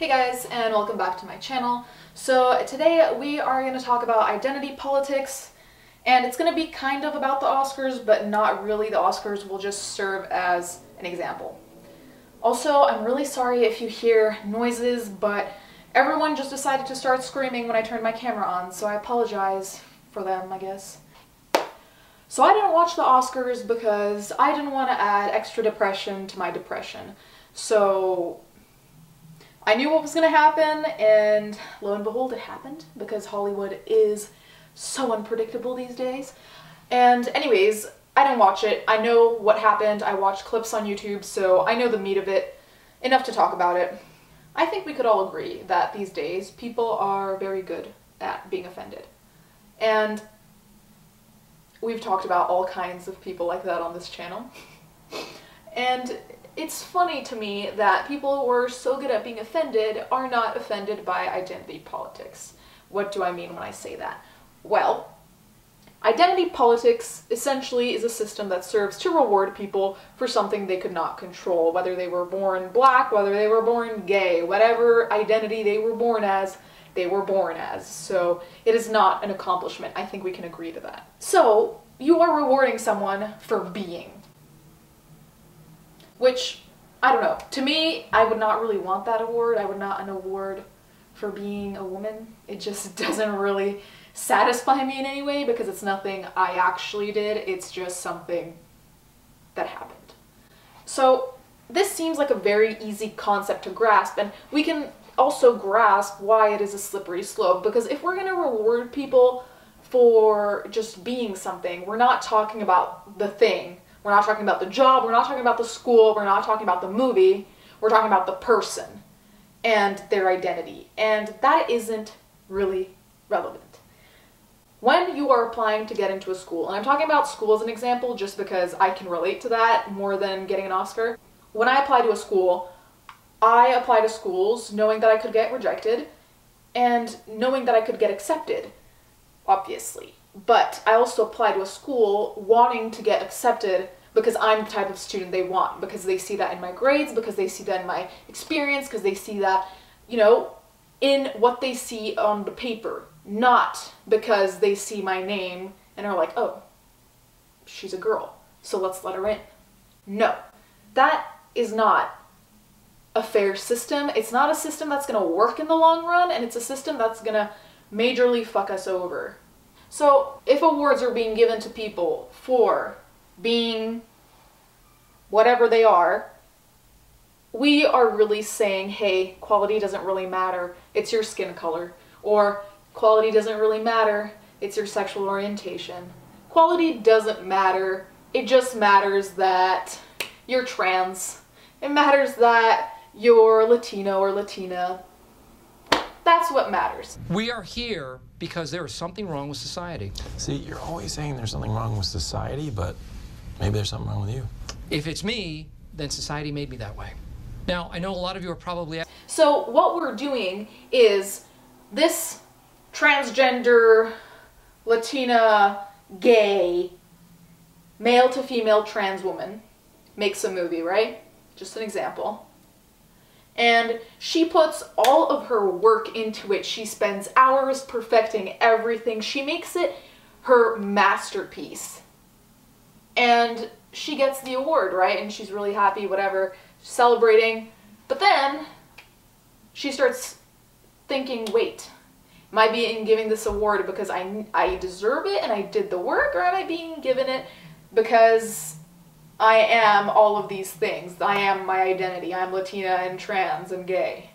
Hey guys, and welcome back to my channel. So today we are going to talk about identity politics, and it's going to be kind of about the Oscars, but not really. The Oscars will just serve as an example. Also, I'm really sorry if you hear noises, but everyone just decided to start screaming when I turned my camera on, so I apologize for them, I guess. So I didn't watch the Oscars because I didn't want to add extra depression to my depression. So I knew what was going to happen, and lo and behold, it happened, because Hollywood is so unpredictable these days. And anyways, I didn't watch it. I know what happened. I watched clips on YouTube, so I know the meat of it, enough to talk about it. I think we could all agree that these days people are very good at being offended. And we've talked about all kinds of people like that on this channel. And it's funny to me that people who are so good at being offended are not offended by identity politics. What do I mean when I say that? Well, identity politics essentially is a system that serves to reward people for something they could not control, whether they were born black, whether they were born gay, whatever identity they were born as, they were born as. So it is not an accomplishment. I think we can agree to that. So you are rewarding someone for being. Which, I don't know, to me, I would not really want that award. I would not an award for being a woman. It just doesn't really satisfy me in any way because it's nothing I actually did. It's just something that happened. So this seems like a very easy concept to grasp, and we can also grasp why it is a slippery slope, because if we're going to reward people for just being something, we're not talking about the thing. We're not talking about the job, we're not talking about the school, we're not talking about the movie, we're talking about the person and their identity. And that isn't really relevant. When you are applying to get into a school, and I'm talking about school as an example just because I can relate to that more than getting an Oscar. When I apply to a school, I apply to schools knowing that I could get rejected and knowing that I could get accepted, obviously. But I also apply to a school wanting to get accepted because I'm the type of student they want, because they see that in my grades, because they see that in my experience, because they see that, you know, in what they see on the paper, not because they see my name and are like, oh, she's a girl, so let's let her in. No, that is not a fair system. It's not a system that's gonna work in the long run, and it's a system that's gonna majorly fuck us over. So if awards are being given to people for being whatever they are, we are really saying, hey, quality doesn't really matter, it's your skin color. Or quality doesn't really matter, it's your sexual orientation. Quality doesn't matter, it just matters that you're trans. It matters that you're Latino or Latina. That's what matters. We are here because there is something wrong with society. See, you're always saying there's something wrong with society, but maybe there's something wrong with you. If it's me, then society made me that way. Now, I know a lot of you are probably... So what we're doing is this transgender, Latina, gay, male to female trans woman makes a movie, right? Just an example. And she puts all of her work into it. She spends hours perfecting everything. She makes it her masterpiece. And she gets the award, right? And she's really happy, whatever, celebrating. But then she starts thinking, wait, am I being given this award because I deserve it and I did the work, or am I being given it because I am all of these things? I am my identity. I'm Latina and trans and gay.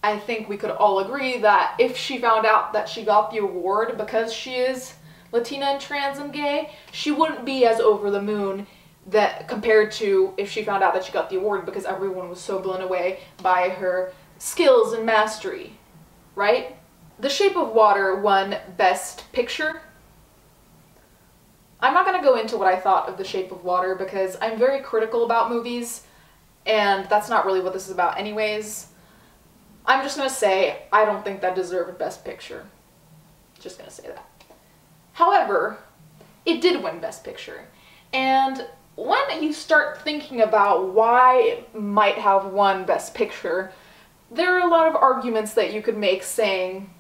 I think we could all agree that if she found out that she got the award because she is Latina and trans and gay, she wouldn't be as over the moon that compared to if she found out that she got the award because everyone was so blown away by her skills and mastery, right? The Shape of Water won Best Picture. I'm not going to go into what I thought of The Shape of Water because I'm very critical about movies, and that's not really what this is about anyways. I'm just going to say I don't think that deserved Best Picture. Just going to say that. However, it did win Best Picture, and when you start thinking about why it might have won Best Picture, there are a lot of arguments that you could make saying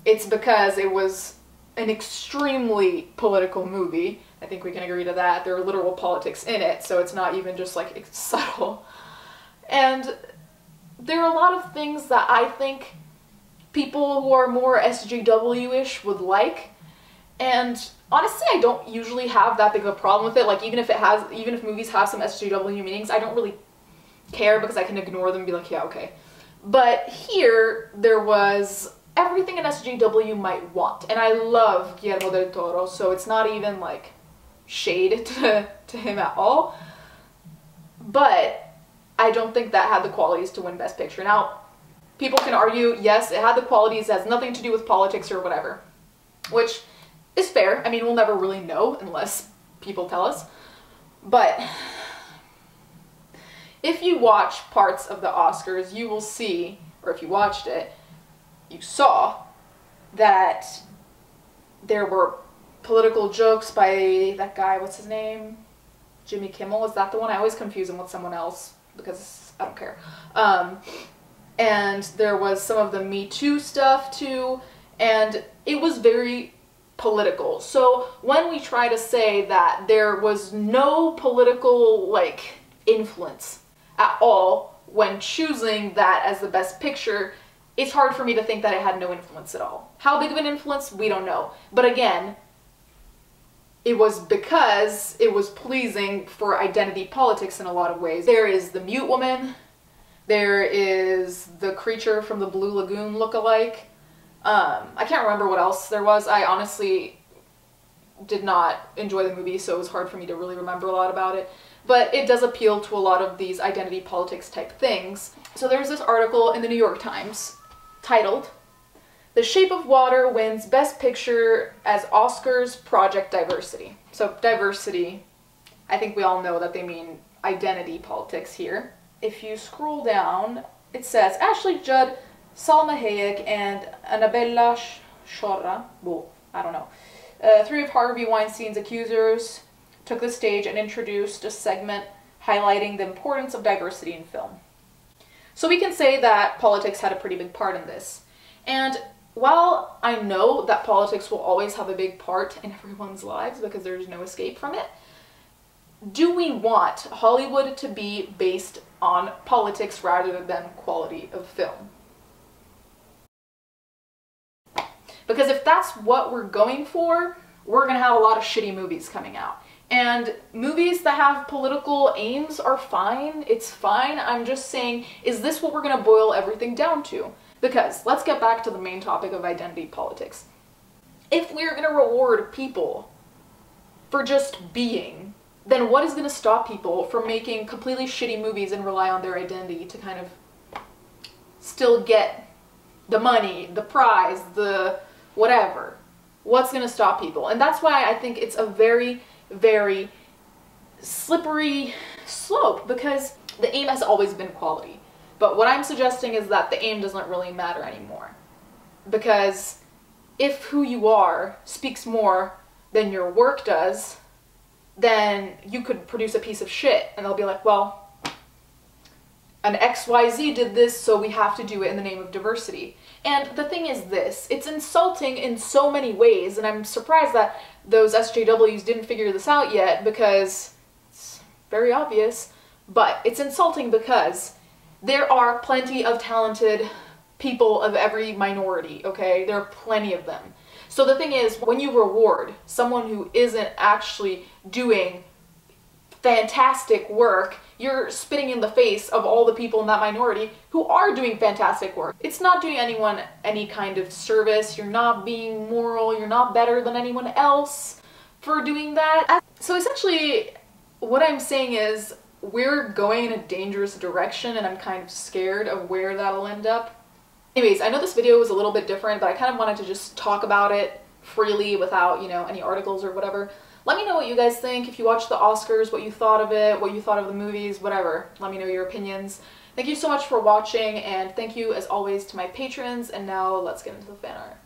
it's because it was an extremely political movie. I think we can agree to that. There are literal politics in it, so it's not even just like it's subtle. And there are a lot of things that I think people who are more SJW-ish would like. And honestly, I don't usually have that big of a problem with it. Like, even if movies have some SJW meanings, I don't really care because I can ignore them and be like, yeah, okay. But here, there was everything an SJW might want. And I love Guillermo del Toro, so it's not even like shade to him at all. But I don't think that had the qualities to win Best Picture. Now, people can argue, yes, it had the qualities, it has nothing to do with politics or whatever, which is fair. I mean, we'll never really know unless people tell us. But if you watch parts of the Oscars, you will see, or if you watched it, you saw that there were political jokes by that guy, what's his name? Jimmy Kimmel, is that the one? I always confuse him with someone else because I don't care. And there was some of the Me Too stuff too, and it was very political. So when we try to say that there was no political, like, influence at all when choosing that as the Best Picture, it's hard for me to think that it had no influence at all. How big of an influence? We don't know. But again, it was because it was pleasing for identity politics in a lot of ways. There is the mute woman, there is the creature from the Blue Lagoon look-alike. I can't remember what else there was. I honestly did not enjoy the movie, so it was hard for me to really remember a lot about it. But it does appeal to a lot of these identity politics type things. So there's this article in the New York Times titled, "The Shape of Water wins Best Picture as Oscars Project Diversity." So diversity, I think we all know that they mean identity politics here. If you scroll down, it says Ashley Judd, Salma Hayek, and Annabella Sciorra, well, I don't know, three of Harvey Weinstein's accusers, took the stage and introduced a segment highlighting the importance of diversity in film. So we can say that politics had a pretty big part in this. And while I know that politics will always have a big part in everyone's lives because there's no escape from it, do we want Hollywood to be based on politics rather than quality of film? Because if that's what we're going for, we're going to have a lot of shitty movies coming out. And movies that have political aims are fine, it's fine. I'm just saying, is this what we're going to boil everything down to? Because let's get back to the main topic of identity politics. If we're going to reward people for just being, then what is going to stop people from making completely shitty movies and rely on their identity to kind of still get the money, the prize, the whatever? What's going to stop people? And that's why I think it's a very, very slippery slope, because the aim has always been quality. But what I'm suggesting is that the aim doesn't really matter anymore. Because if who you are speaks more than your work does, then you could produce a piece of shit and they'll be like, well, an XYZ did this, so we have to do it in the name of diversity. And the thing is this, it's insulting in so many ways, and I'm surprised that those SJWs didn't figure this out yet because it's very obvious, but it's insulting because there are plenty of talented people of every minority, okay? There are plenty of them. So the thing is, when you reward someone who isn't actually doing fantastic work, you're spitting in the face of all the people in that minority who are doing fantastic work. It's not doing anyone any kind of service, you're not being moral, you're not better than anyone else for doing that. So essentially, what I'm saying is, we're going in a dangerous direction and I'm kind of scared of where that'll end up. Anyways, I know this video was a little bit different, but I kind of wanted to just talk about it freely without, you know, any articles or whatever. Let me know what you guys think. If you watched the Oscars, what you thought of it, what you thought of the movies, whatever. Let me know your opinions. Thank you so much for watching, and thank you as always to my patrons, and now let's get into the fan art.